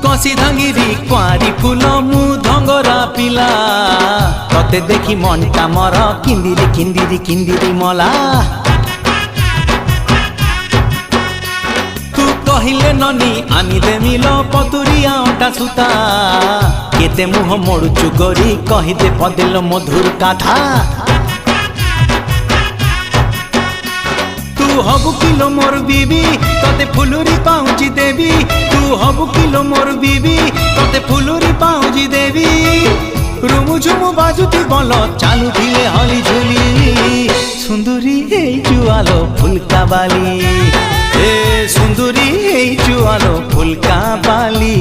कसी धांगिरी कुआरी फूल मु धंगरा पिला तते देखी मनटा मर किंदिरी किंदिरी किंदिरी मला तू कहिले ननी आनी दे मिलो पतुरिया अंटा सुता केते मुह मोड़ुचु गोरी कहिदे पदेलो मधुर काथा तू हबु किलो मोर बीबी तते फुलुरी पाउची देवी तू हबु किलो मोर बीबी तते फुलुरी पाउची देवी रुमु झुमु बाजुती बल चालू धिले हली झुली सुंदरी हे जुआलो फुलका बाली ए सुंदरी हे जुआलो फुलका बाली।